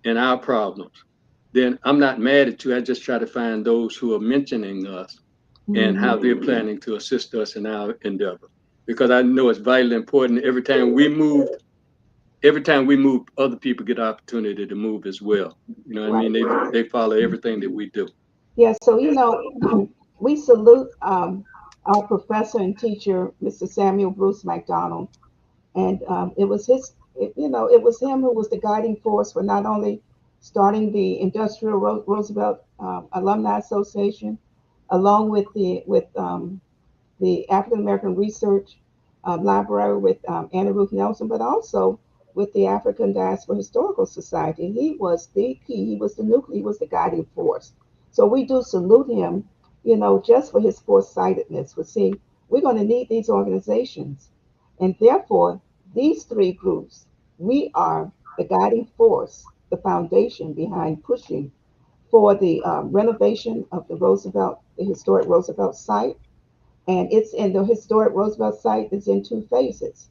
and our problems, then I'm not mad at you. I just try to find those who are mentioning us and how they're Mhm. planning to assist us in our endeavor. Because I know it's vitally important. Every time we move, other people get the opportunity to move as well. You know what I Right. mean? They follow everything that we do. Yeah, so we salute our professor and teacher, Mr. Samuel Bruce McDonald, and it was him who was the guiding force for not only starting the Industrial Roosevelt Alumni Association, along with the African American Research Library with Anna Ruth Nelson, but also with the African Diaspora Historical Society. He was the key, he was the nucleus, he was the guiding force. So we do salute him, just for his foresightedness, for seeing we're going to need these organizations. And therefore, these three groups, we are the guiding force, the foundation behind pushing for the renovation of the historic Roosevelt site, and it's in the historic Roosevelt site is in two phases.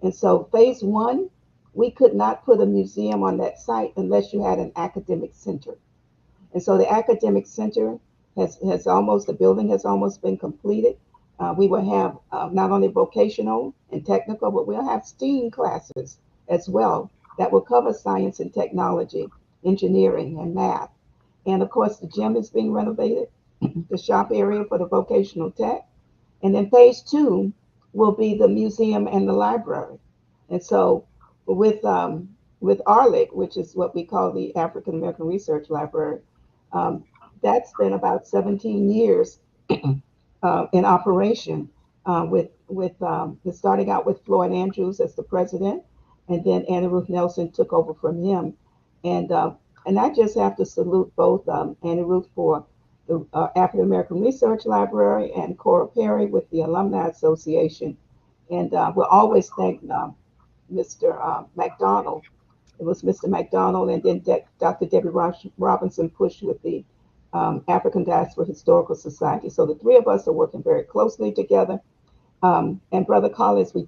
And so phase one, we could not put a museum on that site unless you had an academic center. And so the academic center the building has almost been completed. We will have not only vocational and technical, but we'll have STEAM classes as well that will cover science and technology, engineering and math. And of course, the gym is being renovated, the shop area for the vocational tech, and then phase two will be the museum and the library. And so with ARLIC, which is what we call the African American Research Library, um, that's been about 17 years in operation. starting out with Floyd Andrews as the president, and then Annie Ruth Nelson took over from him. And and I just have to salute both Annie Ruth for the African American Research Library and Cora Perry with the Alumni Association. And we'll always thank Mr. McDonald. It was Mr. McDonald, and then Dr. Debbie Robinson pushed with the African Diaspora Historical Society. So the three of us are working very closely together. And Brother Collins, we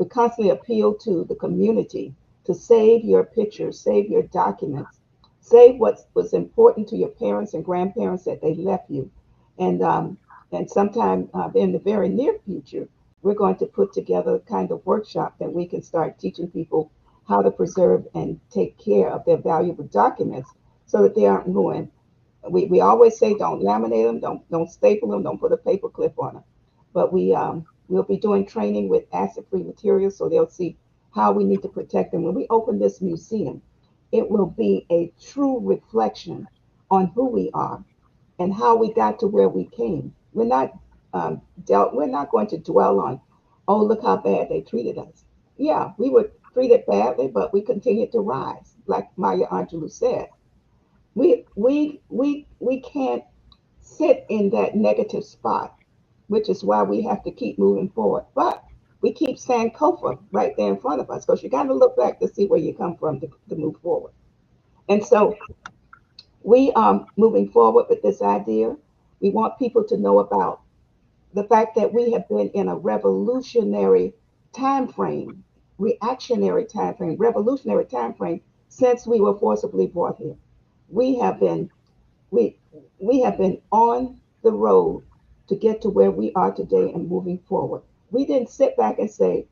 constantly appeal to the community to save your pictures, save your documents, save what was important to your parents and grandparents that they left you. And sometime in the very near future, we're going to put together a kind of workshop that we can start teaching people how to preserve and take care of their valuable documents so that they aren't ruined. We always say don't laminate them, don't staple them, don't put a paper clip on them. But we'll be doing training with acid-free materials so they'll see how we need to protect them. When we open this museum, it will be a true reflection on who we are and how we got to where we came. We're not going to dwell on, oh, look how bad they treated us. Yeah, we were treated badly, but we continued to rise, like Maya Angelou said. We can't sit in that negative spot, which is why we have to keep moving forward. But we keep Sankofa right there in front of us because you got to look back to see where you come from to move forward. And so we are moving forward with this idea. We want people to know about the fact that we have been in a revolutionary time frame, reactionary time frame, revolutionary time frame since we were forcibly brought here. We have been we we have been on the road to get to where we are today and moving forward. We didn't sit back and say,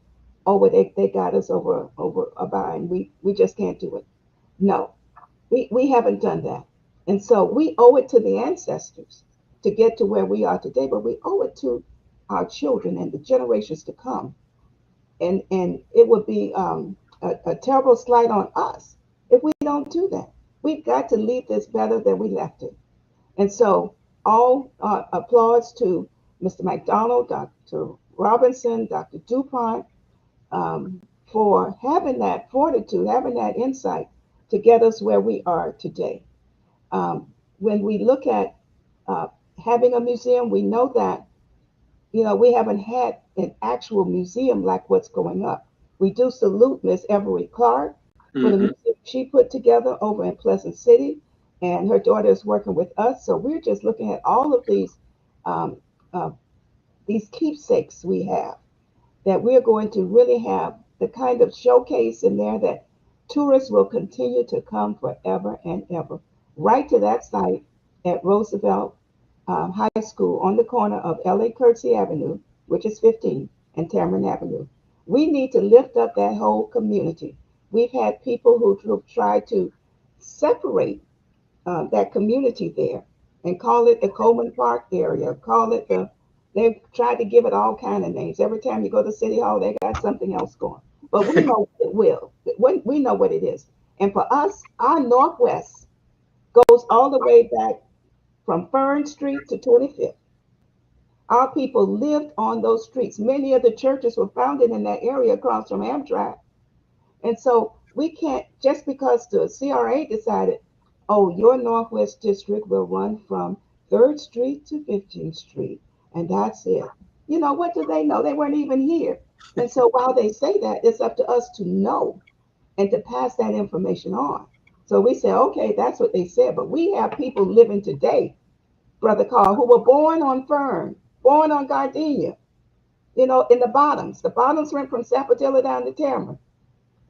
"Oh, well, they got us over a bind. We just can't do it." No, we haven't done that, and so we owe it to the ancestors to get to where we are today. But we owe it to our children and the generations to come. And it would be a terrible slight on us if we don't do that. We've got to leave this better than we left it. And so, all applause to Mr. McDonald, Dr. Robinson, Dr. DuPont, for having that fortitude, having that insight to get us where we are today. When we look at uh, having a museum, we know that we haven't had an actual museum like what's going up. We do salute Miss Everett Clark for the Hmm. museum she put together over in Pleasant City, and her daughter is working with us. So we're just looking at all of um, uh, these keepsakes we have that we're going to really have the kind of showcase in there that tourists will continue to come forever and ever. Right to that site at Roosevelt High School on the corner of L.A. Curtsey Avenue, which is 15, and Cameron Avenue. We need to lift up that whole community. We've had people who tried to separate that community there and call it the Coleman Park area, they've tried to give it all kind of names. Every time you go to City Hall, they got something else going. But we know it will. We know what it is. And for us, our Northwest goes all the way back from Fern Street to 25th. Our people lived on those streets. Many of the churches were founded in that area across from Amtrak. And so we can't, just because the CRA decided, oh, your Northwest District will run from 3rd Street to 15th Street, and that's it. What do they know? They weren't even here. And so while they say that, it's up to us to know and to pass that information on. So we say, okay, that's what they said. But we have people living today, Brother Carl, who were born on Fern, born on Gardenia, in the bottoms. The bottoms went from Sapatilla down to Tamara.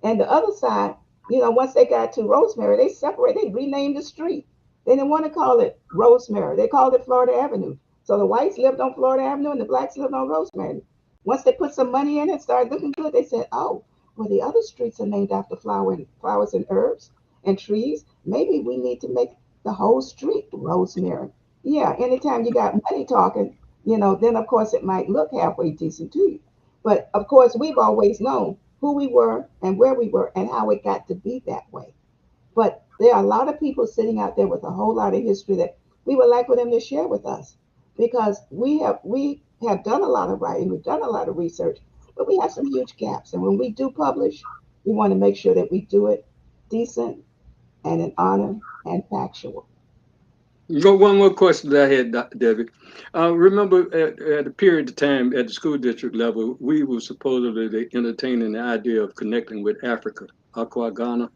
And the other side, once they got to Rosemary, they separated, they renamed the street. They didn't want to call it Rosemary. They called it Florida Avenue. So the whites lived on Florida Avenue and the blacks lived on Rosemary. Once they put some money in it, started looking good, they said, oh, well, the other streets are named after flowers and herbs and trees. Maybe we need to make the whole street Rosemary. Yeah, anytime you got money talking, then of course it might look halfway decent to you. But of course, we've always known who we were and where we were and how it got to be that way. But there are a lot of people sitting out there with a whole lot of history that we would like for them to share with us because have done a lot of writing, we've done a lot of research, but we have some huge gaps. And when we do publish, we want to make sure that we do it decent and in honor and factual. One more question that I had, Debbie. Remember at a period of time at the school district level, we were supposedly entertaining the idea of connecting with Africa, Aqua Ghana.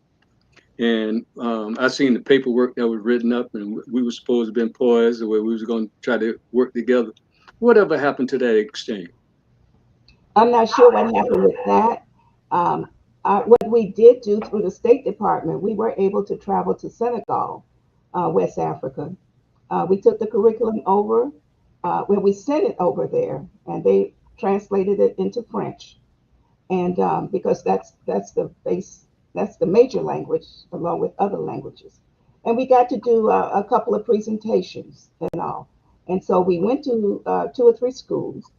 And I seen the paperwork that was written up, and we were supposed to be poised where we was going to try to work together. Whatever happened to that exchange? I'm not sure what happened with that. Um, what we did do through the State Department, we were able to travel to Senegal, West Africa. We took the curriculum over, we sent it over there, and they translated it into French. And because that's the base, that's the major language along with other languages. And we got to do a couple of presentations and all. And so we went to 2 or 3 schools,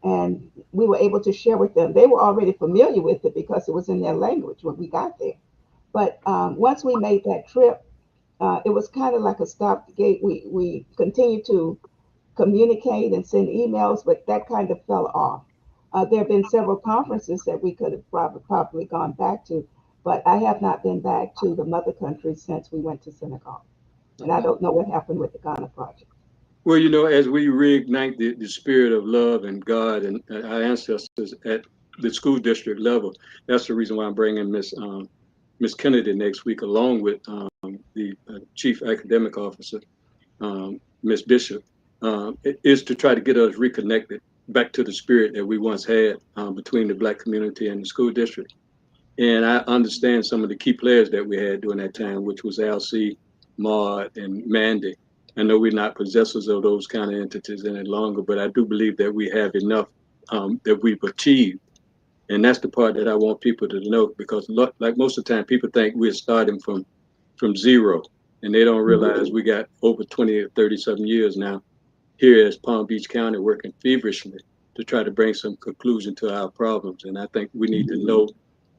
and we were able to share with them. They were already familiar with it because it was in their language when we got there. But once we made that trip, it was kind of like a stop gate. We continued to communicate and send emails, but that kind of fell off. There have been several conferences that we could have probably gone back to, but I have not been back to the mother country since we went to Senegal. And I don't know what happened with the Ghana project. Well, as we reignite the spirit of love and God and our ancestors at the school district level, that's the reason why I'm bringing Miss Kennedy next week, along with the chief academic officer, Miss Bishop, is to try to get us reconnected back to the spirit that we once had between the Black community and the school district. And I understand some of the key players that we had during that time, which was LC, Maud, and Mandy. I know we're not possessors of those kind of entities any longer, but I do believe that we have enough that we've achieved. And that's the part that I want people to know, because like most of the time, people think we're starting from zero, and they don't realize we got over 20 or 37 years now here as Palm Beach County working feverishly to try to bring some conclusion to our problems. And I think we need to know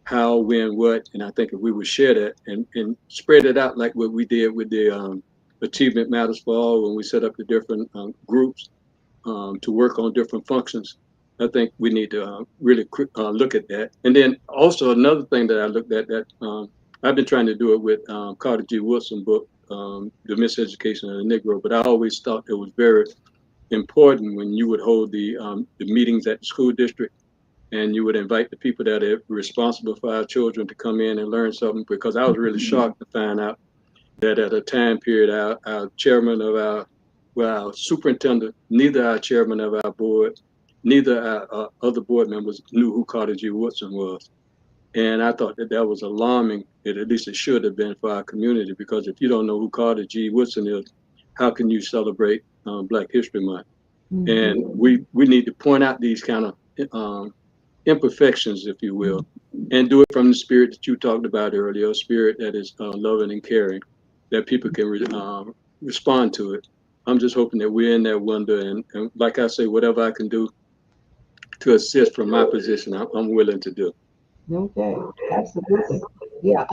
how, when, what, and I think if we would share that and spread it out like what we did with the Achievement Matters for All when we set up the different groups to work on different functions. I think we need to really look at that. And then also another thing that I looked at that I've been trying to do it with Carter G. Woodson book, The Miseducation of the Negro, but I always thought it was very important when you would hold the meetings at the school district and you would invite the people that are responsible for our children to come in and learn something, because I was really shocked to find out that at a time period, our chairman of our superintendent, neither our chairman of our board, neither our other board members knew who Carter G. Woodson was. And I thought that was alarming. At least it should have been for our community, because if you don't know who Carter G. Woodson is, how can you celebrate Black History Month? Mm-hmm. And we need to point out these kind of imperfections, if you will, and do it from the spirit that you talked about earlier, a spirit that is loving and caring, that people can respond to it. I'm just hoping that we're in that window, and like I say, whatever I can do to assist from my position, I'm willing to do. Okay, absolutely. Yeah,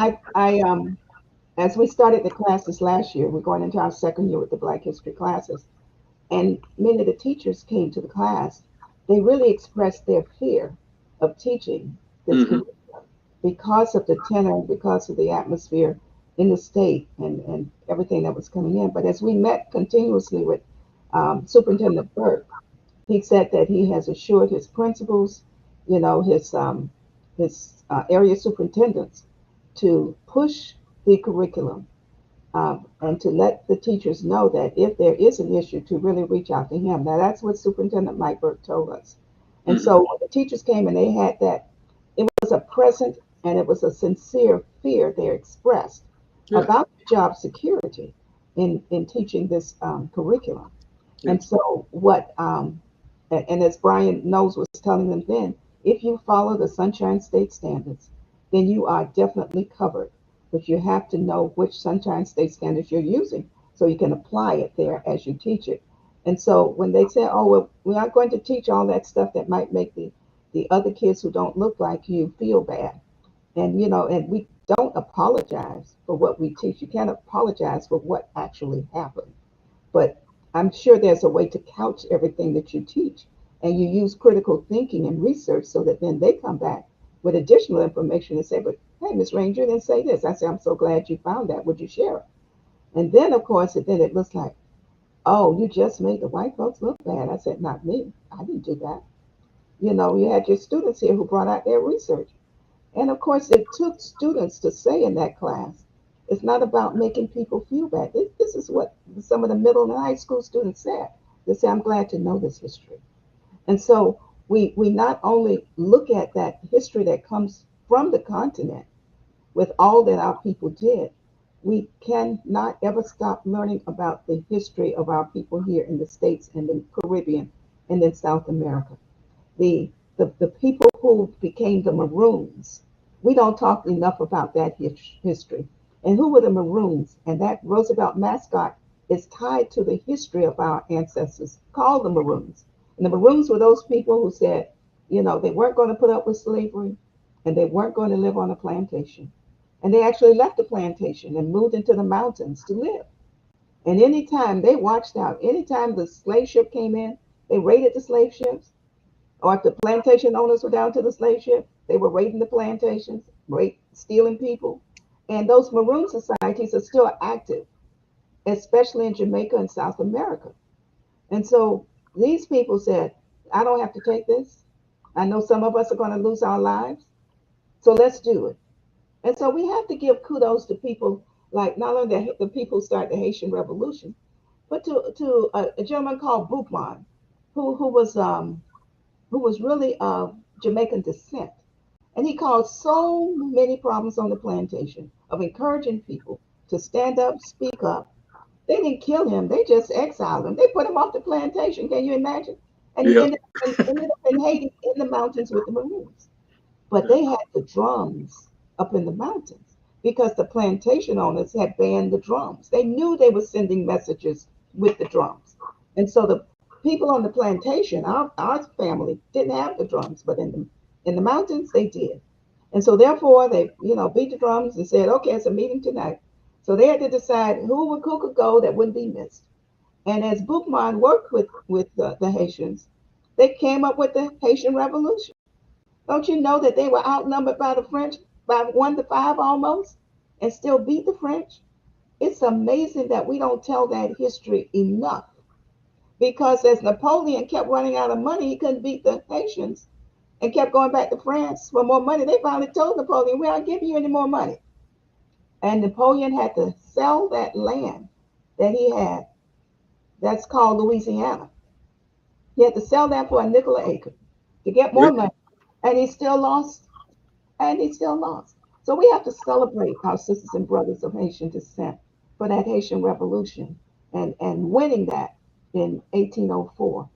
as we started the classes last year, we're going into our second year with the Black History classes, and many of the teachers came to the class. They really expressed their fear of teaching this curriculum because of the tenor, because of the atmosphere in the state and everything that was coming in. But as we met continuously with Superintendent Burke, he said that he has assured his principals, his area superintendents to push the curriculum and to let the teachers know that if there is an issue, to really reach out to him. Now, that's what Superintendent Mike Burke told us. And so when the teachers came and they had that, it was a present and it was a sincere fear they expressed about job security in teaching this curriculum. And so and as Brian Knowles was telling them then, if you follow the Sunshine State standards, then you are definitely covered. But you have to know which Sunshine State standards you're using so you can apply it there as you teach it. And so when they say, oh, well, we're not going to teach all that stuff that might make the other kids who don't look like you feel bad. And, and we don't apologize for what we teach. You can't apologize for what actually happened. But I'm sure there's a way to couch everything that you teach and you use critical thinking and research so that then they come back with additional information and say, but hey, Miss Ranger didn't say this. I say, I'm so glad you found that. Would you share it? And then, of course, it looks like, oh, you just made the white folks look bad. I said, not me. I didn't do that. You know, you had your students here who brought out their research. And of course, it took students to say in that class, it's not about making people feel bad. This is what some of the middle and high school students said. They say, I'm glad to know this history. And so we not only look at that history that comes from the continent with all that our people did, we cannot ever stop learning about the history of our people here in the States and the Caribbean and in South America. The people who became the Maroons, we don't talk enough about that history. And who were the Maroons? And that Roosevelt mascot is tied to the history of our ancestors called the Maroons. And the Maroons were those people who said, you know, they weren't going to put up with slavery and they weren't going to live on a plantation. And they actually left the plantation and moved into the mountains to live. And anytime they watched out, anytime the slave ship came in, they raided the slave ships. Or if the plantation owners were down to the slave ship, they were raiding the plantations, stealing people. And those maroon societies are still active, especially in Jamaica and South America. And so these people said, I don't have to take this. I know some of us are going to lose our lives. So let's do it. And so we have to give kudos to people like not only the people who started the Haitian Revolution, but to a gentleman called Boukman, who was really of Jamaican descent. And he caused so many problems on the plantation of encouraging people to stand up, speak up. They didn't kill him, they just exiled him. They put him off the plantation. Can you imagine? And he Yep. ended up in Haiti in the mountains with the Maroons. But they had the drums up in the mountains because the plantation owners had banned the drums. They knew they were sending messages with the drums. And so the people on the plantation, our family, didn't have the drums, but in the mountains they did. And so therefore they, you know, beat the drums and said, okay, it's a meeting tonight. So they had to decide who could go that wouldn't be missed. And as Boukman worked with the Haitians, they came up with the Haitian Revolution. Don't you know that they were outnumbered by the French by 1 to 5 almost and still beat the French? It's amazing that we don't tell that history enough because as Napoleon kept running out of money, he couldn't beat the Haitians and kept going back to France for more money. They finally told Napoleon, we aren't giving you any more money. And Napoleon had to sell that land that he had, that's called Louisiana. He had to sell that for a nickel an acre to get more money. And he still lost. And he still lost. So we have to celebrate our sisters and brothers of Haitian descent for that Haitian Revolution and winning that in 1804.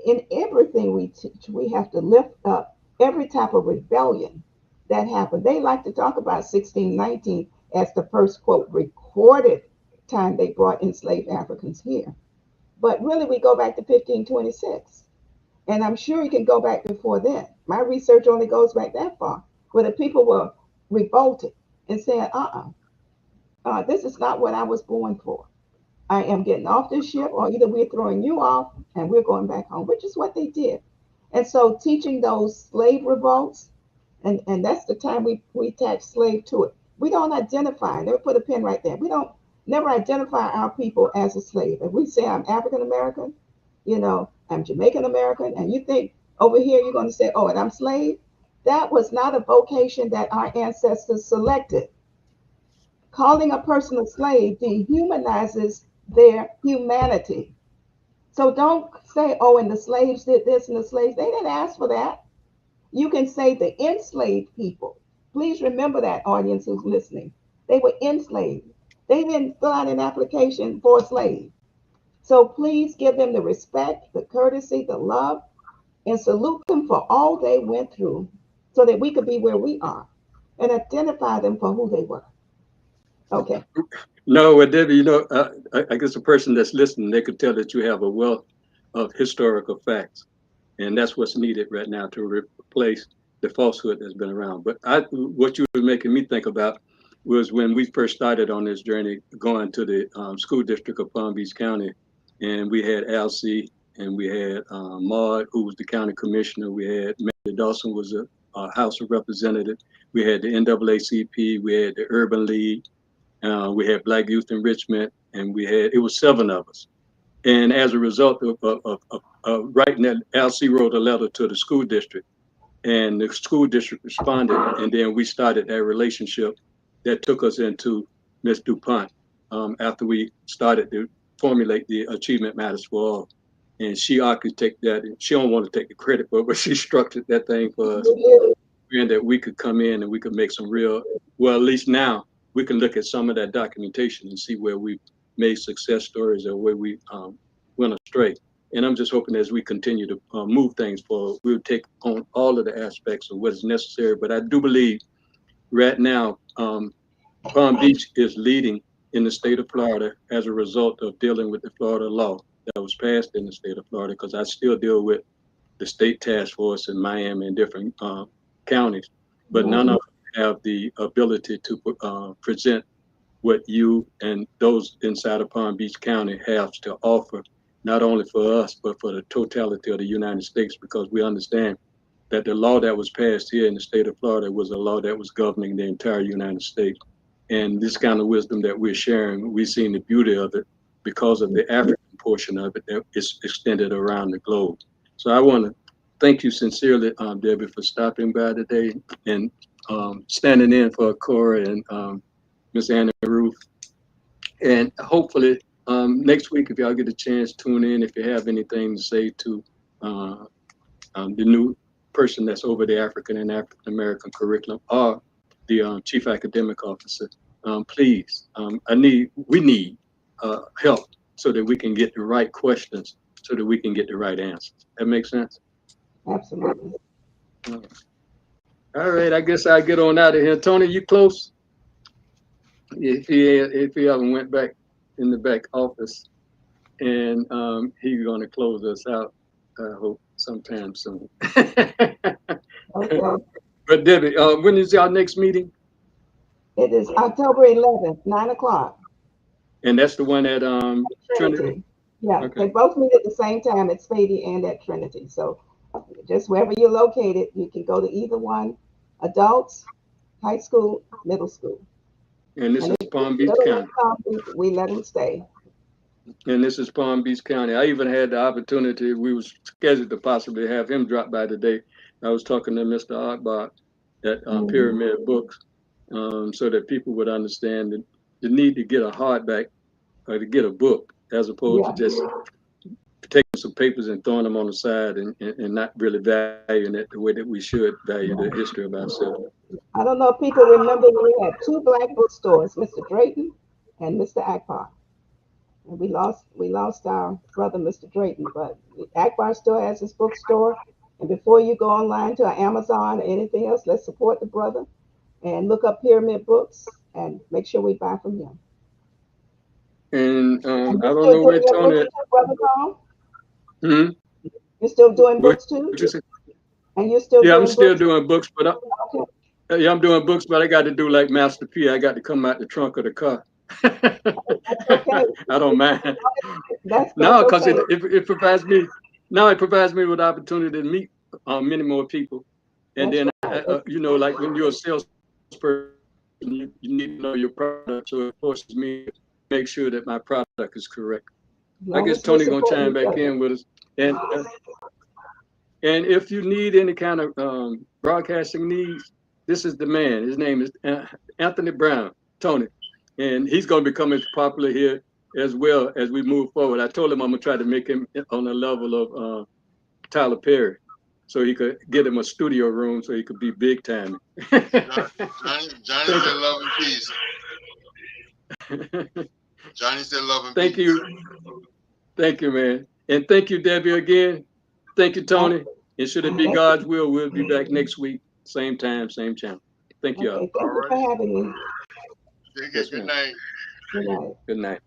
In everything we teach, we have to lift up every type of rebellion that happened. They like to talk about 1619 as the first, quote, recorded time they brought enslaved Africans here. But really, we go back to 1526. And I'm sure you can go back before then. My research only goes back that far, where the people were revolted and said, this is not what I was born for. I am getting off this ship, or either we're throwing you off and we're going back home, which is what they did. And so teaching those slave revolts, and that's the time we attach slave to it. We don't identify, they put a pin right there. We don't never identify our people as a slave. If we say I'm African American, you know, I'm Jamaican American, and you think over here you're going to say, oh, and I'm slave, that was not a vocation that our ancestors selected. Calling a person a slave dehumanizes their humanity. So don't say, oh, and the slaves did this and the slaves, they didn't ask for that. You can say the enslaved people. Please remember that, audience who's listening. They were enslaved. They didn't fill out an application for a slave. So please give them the respect, the courtesy, the love, and salute them for all they went through so that we could be where we are and identify them for who they were. Okay. No, well, Debbie, you know, I guess a person that's listening, they could tell that you have a wealth of historical facts. And that's what's needed right now to replace the falsehood that's been around. But what you were making me think about was when we first started on this journey, going to the school district of Palm Beach County, and we had Alcee and we had Maud, who was the county commissioner. We had Matthew Dawson, was a House of Representative. We had the NAACP. We had the Urban League. We had Black Youth Enrichment, and it was 7 of us. And as a result of writing that, LC wrote a letter to the school district, and the school district responded, and then we started that relationship that took us into Ms. DuPont after we started to formulate the Achievement Matters for All. And she architected that, and she don't want to take the credit for it, but she structured that thing for us, and that we could come in and we could make some real, well, at least now we can look at some of that documentation and see where we made success stories or where we went astray. And I'm just hoping as we continue to move things forward, we'll take on all of the aspects of what is necessary. But I do believe right now, Palm Beach is leading in the state of Florida as a result of dealing with the Florida law that was passed in the state of Florida, because I still deal with the state task force in Miami and different counties, but none of them have the ability to present what you and those inside of Palm Beach County have to offer, not only for us, but for the totality of the United States, because we understand that the law that was passed here in the state of Florida was a law that was governing the entire United States. And this kind of wisdom that we're sharing, we've seen the beauty of it because of the African portion of it that is extended around the globe. So I want to thank you sincerely, Debbie, for stopping by today and standing in for Cora and Miss Anna Ruth. And hopefully next week, if y'all get a chance, tune in if you have anything to say to the new person that's over the African and African American curriculum, or the chief academic officer. Please, we need help so that we can get the right questions, so that we can get the right answers. That makes sense? Absolutely. All right, I guess I'll get on out of here. Tony, you close? If he haven't went back in the back office, and he's going to close us out, I hope, sometime soon. Okay. But Debbie, when is our next meeting? It is October 11th, 9 o'clock. And that's the one at Trinity? Yeah, Okay. they both meet at the same time at Spady and at Trinity. So just wherever you're located, you can go to either one. Adults, high school, middle school. And this is Palm Beach County. We let them stay. And this is Palm Beach County. I even had the opportunity, we was scheduled to possibly have him drop by today. I was talking to Mr. Oddbach at Pyramid Books, so that people would understand the need to get a hardback or to get a book, as opposed to just taking some papers and throwing them on the side and not really valuing it the way that we should value the history of ourselves. I don't know if people remember we had 2 black bookstores, Mr. Drayton and Mr. Akbar. And we lost our brother, Mr. Drayton, but Akbar still has his bookstore. And before you go online to Amazon or anything else, let's support the brother and look up Pyramid Books and make sure we buy from him. And I don't know where Tony is. Brother Carl? Hmm? You're still doing books too? And you're still I'm still doing books, but I'm doing books, but I got to do like Master P. I got to come out the trunk of the car. Okay. I don't mind. That's No, because okay. it provides me. Now it provides me with the opportunity to meet many more people, and That's then right. you know, like when you're a salesperson, you need to know your product, so it forces me to make sure that my product is correct. I guess Tony gonna chime back in with us, and if you need any kind of broadcasting needs, this is the man. His name is Anthony Brown, Tony, and he's gonna be coming popular here as well as we move forward. I told him I'm gonna try to make him on the level of Tyler Perry, so he could get him a studio room so he could be big time. Johnny said love and peace. Johnny said love and Thank peace. Thank you, man. And thank you, Debbie, again. Thank you, Tony. And should it be God's will, we'll be back next week, same time, same channel. Thank you all. Okay, thank you for having me. Take care. Good night. Good night. Good night.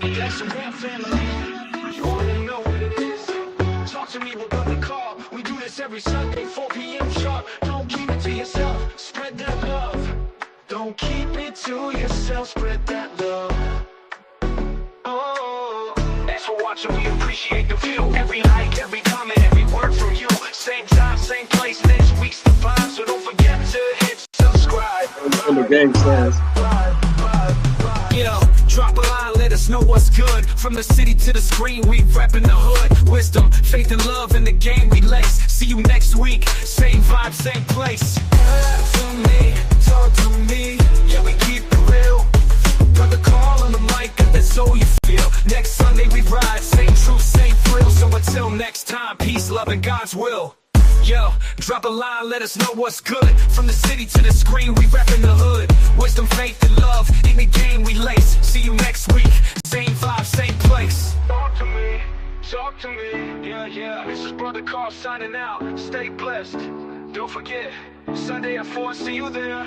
That's a rap family. You already know what it is. Talk to me with Brother Carl. We do this every Sunday, 4 p.m. sharp. Don't keep it to yourself. Spread that love. Don't keep it to yourself. Spread that love. Oh, that's what watch and we appreciate the view. Every like, every comment, every word from you. Same time, same place, next week's the vibe. So don't forget to hit subscribe. On the gang signs. Yo, drop a line, let us know what's good. From the city to the screen, we reppin' the hood. Wisdom, faith and love in the game we lace. See you next week, same vibe, same place. Talk to me, yeah, we keep it real. Brother Carl on the mic, and that's all you feel. Next Sunday we ride, same truth, same thrill. So until next time, peace, love, and God's will. Yo, drop a line, let us know what's good. From the city to the screen, we reppin' the hood. Wisdom, faith, and love in the game we lace. See you next week, same vibe, same place. Talk to me, yeah. This is Brother Carl signing out. Stay blessed. Don't forget, Sunday at 4, see you there.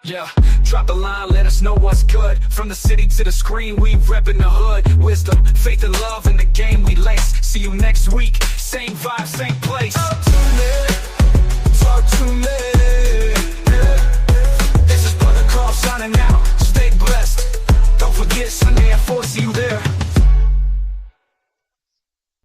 Yeah, drop a line, let us know what's good. From the city to the screen, we reppin' the hood. Wisdom, faith, and love in the game we lace. See you next week, same vibe, same place. Talk to me, yeah. This is Brother Carl signing out. Stay blessed. Don't forget, Sunday at 4, see you there.